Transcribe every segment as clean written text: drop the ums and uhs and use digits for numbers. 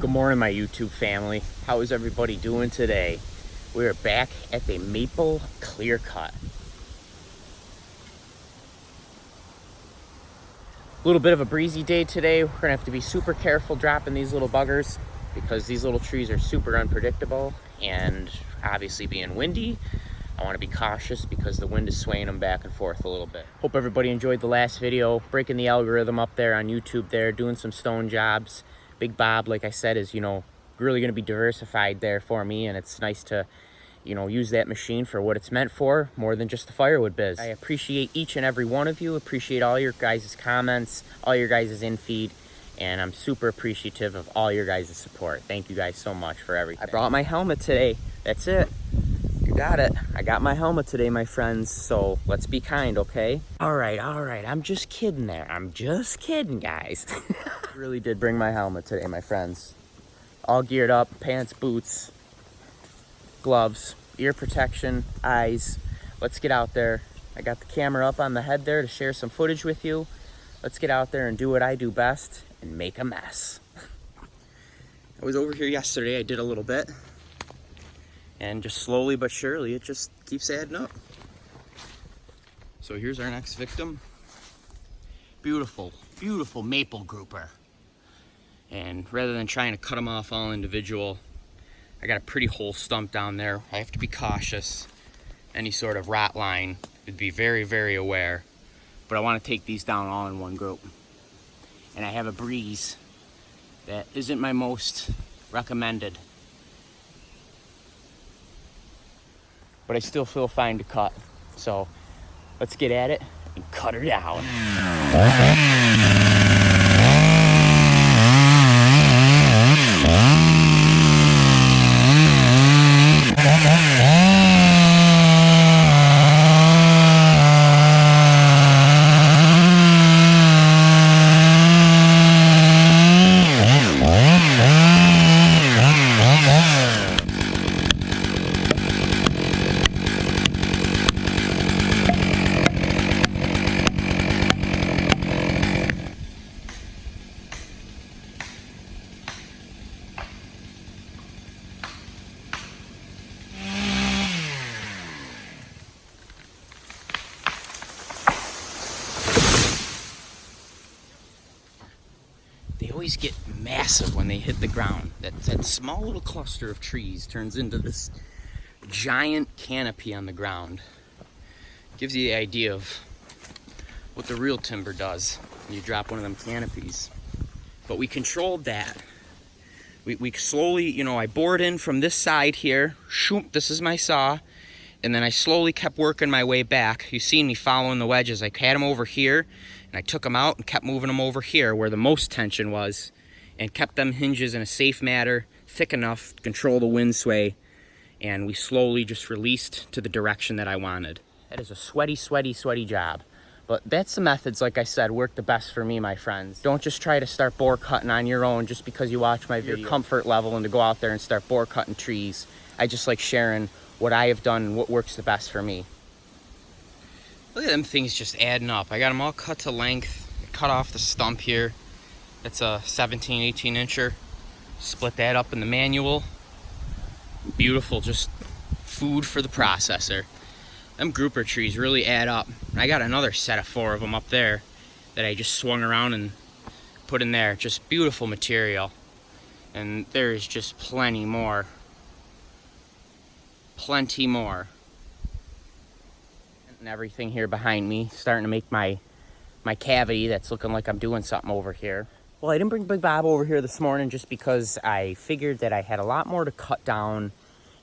Good morning, my YouTube family. How is everybody doing today? We are back at the maple clear cut. A little bit of a breezy day today. We're gonna have to be super careful dropping these little buggers because these little trees are super unpredictable, and obviously being windy, I want to be cautious because the wind is swaying them back and forth a little bit. Hope everybody enjoyed the last video, breaking the algorithm up there on YouTube there, doing some stone jobs. Big Bob, like I said, is, really going to be diversified there for me, and it's nice to, use that machine for what it's meant for, more than just the firewood biz. I appreciate each and every one of you, appreciate all your guys' comments, all your guys' in-feed, and I'm super appreciative of all your guys' support. Thank you guys so much for everything. I brought my helmet today. That's it. You got it. I got my helmet today, my friends, so let's be kind, okay? All right. I'm just kidding there. I'm just kidding, guys. Really did bring my helmet today, my friends. All geared up, pants, boots, gloves, ear protection, eyes. Let's get out there. I got the camera up on the head there to share some footage with you. Let's get out there and do what I do best and make a mess. I was over here yesterday. I did a little bit. And just slowly but surely, it just keeps adding up. So here's our next victim. Beautiful, beautiful maple grouper. And rather than trying to cut them off all individual, I got a pretty whole stump down there. I have to be cautious. Any sort of rot line, would be very, very aware. But I want to take these down all in one group. And I have a breeze that isn't my most recommended. But I still feel fine to cut. So let's get at it and cut her down. They always get massive when they hit the ground. That small little cluster of trees turns into this giant canopy on the ground. Gives you the idea of what the real timber does when you drop one of them canopies. But we controlled that. We slowly, I bored in from this side here. Shoop, this is my saw. And then I slowly kept working my way back. You see me following the wedges. I had them over here, and I took them out and kept moving them over here where the most tension was, and kept them hinges in a safe manner, thick enough to control the wind sway, and we slowly just released to the direction that I wanted. That is a sweaty, sweaty, sweaty job. But that's the methods, like I said, work the best for me, my friends. Don't just try to start boar cutting on your own just because you watch my video. Your comfort level and to go out there and start boar cutting trees. I just like sharing what I have done and what works the best for me. Look at them things just adding up. I got them all cut to length. Cut off the stump here. That's a 17, 18 incher. Split that up in the manual. Beautiful, just food for the processor. Them grouper trees really add up. I got another set of 4 of them up there that I just swung around and put in there. Just beautiful material. And there is just plenty more. Plenty more. And everything here behind me, starting to make my cavity that's looking like I'm doing something over here. Well, I didn't bring Big Bob over here this morning just because I figured that I had a lot more to cut down,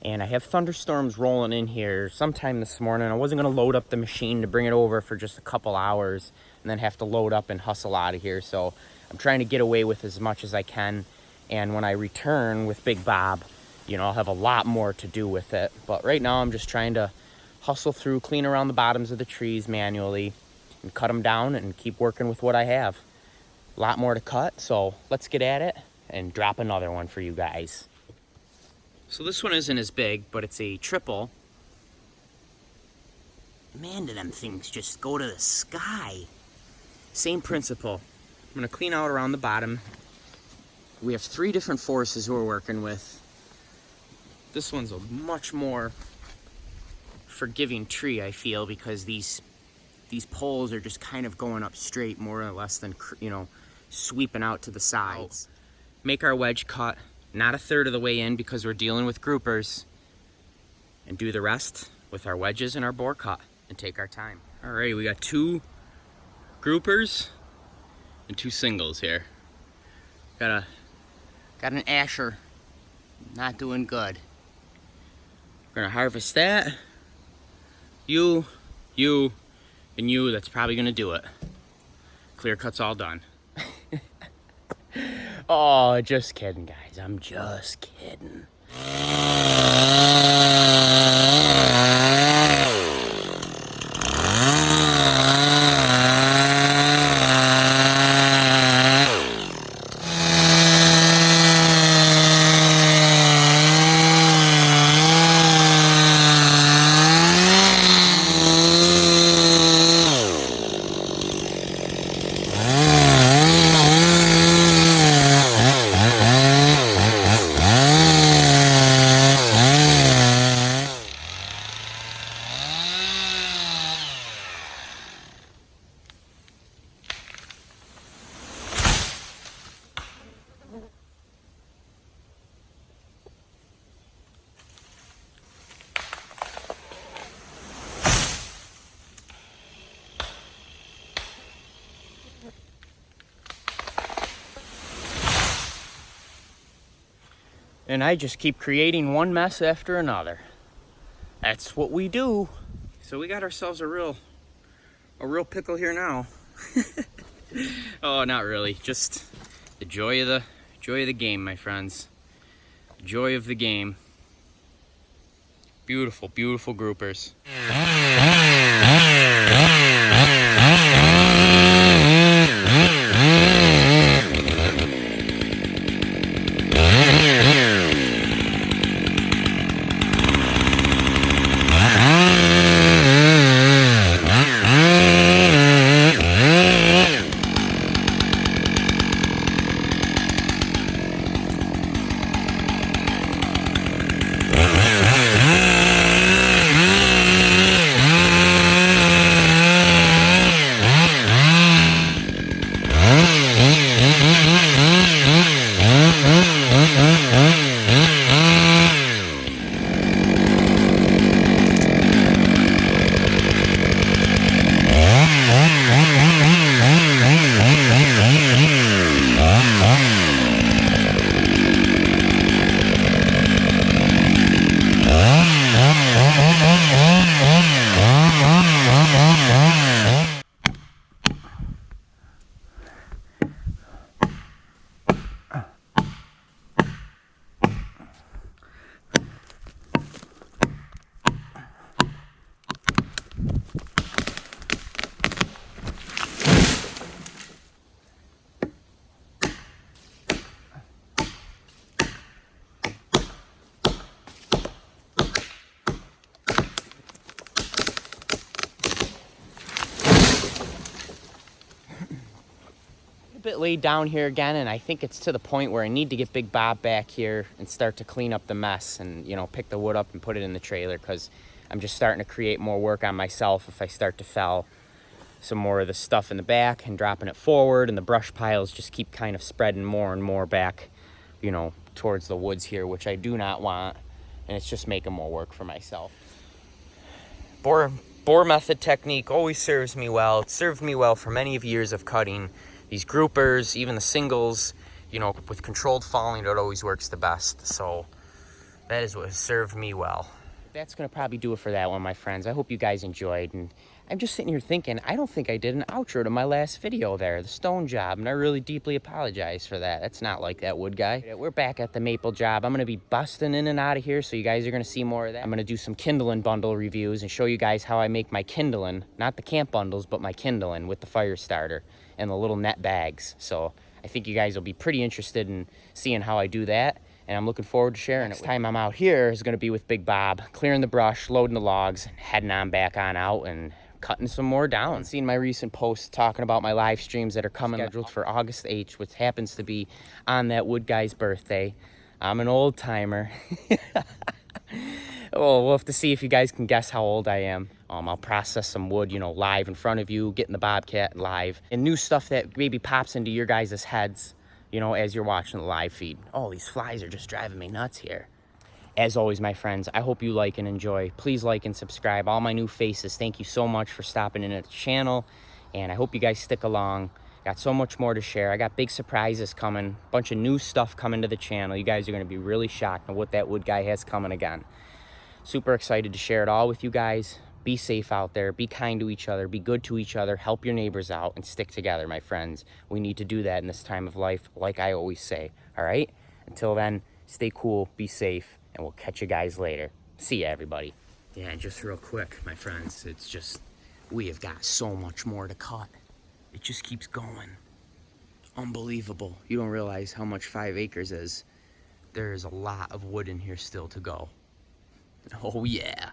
and I have thunderstorms rolling in here sometime this morning. I wasn't going to load up the machine to bring it over for just a couple hours and then have to load up and hustle out of here. So I'm trying to get away with as much as I can, and when I return with Big Bob, I'll have a lot more to do with it. But right now I'm just trying to hustle through, clean around the bottoms of the trees manually and cut them down and keep working with what I have. A lot more to cut, so let's get at it and drop another one for you guys. So this one isn't as big, but it's a triple. Man, do them things just go to the sky. Same principle. I'm gonna clean out around the bottom We have 3 different forces we're working with. This one's a much more forgiving tree, I feel, because these poles are just kind of going up straight more or less than, you know, sweeping out to the sides. Make our wedge cut, not a third of the way in because we're dealing with groupers, and do the rest with our wedges and our bore cut and take our time. All right, we got 2 groupers and 2 singles here. Got an asher, not doing good. We're gonna harvest that. You, and you, that's probably gonna do it. Clear cut's all done. Oh, just kidding, guys. I'm just kidding. And I just keep creating one mess after another. That's what we do. So we got ourselves a real pickle here now. Oh, not really. Just the joy of the game, my friends. Joy of the game. Beautiful, beautiful groupers. Bit laid down here again, and I think it's to the point where I need to get Big Bob back here and start to clean up the mess and, you know, pick the wood up and put it in the trailer, because I'm just starting to create more work on myself if I start to fell some more of the stuff in the back and dropping it forward, and the brush piles just keep kind of spreading more and more back, you know, towards the woods here, which I do not want, and it's just making more work for myself. Bore method technique always serves me well. It served me well for many of years of cutting. These groupers, even the singles, you know, with controlled falling, it always works the best. So that is what has served me well. That's gonna probably do it for that one, my friends. I hope you guys enjoyed. And I'm just sitting here thinking, I don't think I did an outro to my last video there, the stone job, and I really deeply apologize for that. That's not like that wood guy. We're back at the maple job. I'm gonna be busting in and out of here, so you guys are gonna see more of that. I'm gonna do some kindling bundle reviews and show you guys how I make my kindling, not the camp bundles, but my kindling with the fire starter and the little net bags. So I think you guys will be pretty interested in seeing how I do that, and I'm looking forward to sharing it. Next time I'm out here is gonna be with Big Bob, clearing the brush, loading the logs, and heading on back on out and cutting some more down. Seen my recent posts talking about my live streams that are coming scheduled for August 8th, which happens to be on that Wood Guy's birthday. I'm an old timer. Well, we'll have to see if you guys can guess how old I am. I'll process some wood, you know, live in front of you, getting the Bobcat live, and new stuff that maybe pops into your guys' heads, you know, as you're watching the live feed. Oh, these flies are just driving me nuts here. As always, my friends, I hope you like and enjoy. Please like and subscribe. All my new faces, thank you so much for stopping in at the channel, and I hope you guys stick along. Got so much more to share. I got big surprises coming, a bunch of new stuff coming to the channel. You guys are going to be really shocked at what that Wood Guy has coming again. Super excited to share it all with you guys. Be safe out there. Be kind to each other. Be good to each other. Help your neighbors out and stick together, my friends. We need to do that in this time of life, like I always say. All right? Until then, stay cool, be safe, and we'll catch you guys later. See ya, everybody. Yeah, and just real quick, my friends, it's just, we have got so much more to cut. It just keeps going. Unbelievable. You don't realize how much 5 acres is. There is a lot of wood in here still to go. Oh yeah.